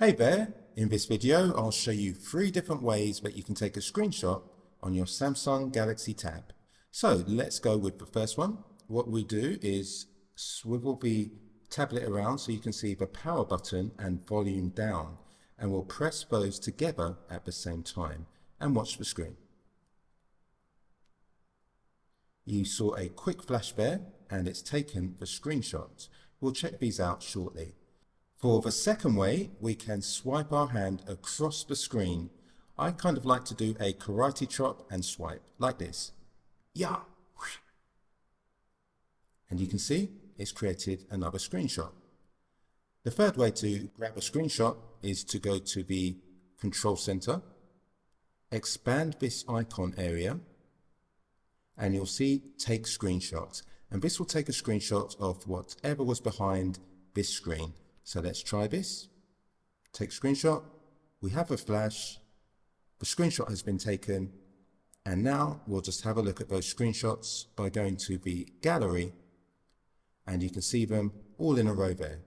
Hey there, in this video I'll show you 3 different ways that you can take a screenshot on your Samsung Galaxy Tab. So let's go with the first one. What we do is swivel the tablet around so you can see the power button and volume down, and we'll press those together at the same time and watch the screen. You saw a quick flash there and it's taken the screenshot. We'll check these out shortly. For the second way, we can swipe our hand across the screen. I kind of like to do a karate chop and swipe, like this. Yeah. And you can see it's created another screenshot. The third way to grab a screenshot is to go to the Control Center, expand this icon area, and you'll see Take Screenshots. And this will take a screenshot of whatever was behind this screen. So let's try this. Take screenshot. We have a flash. The screenshot has been taken. And now we'll just have a look at those screenshots by going to the gallery. And you can see them all in a row there.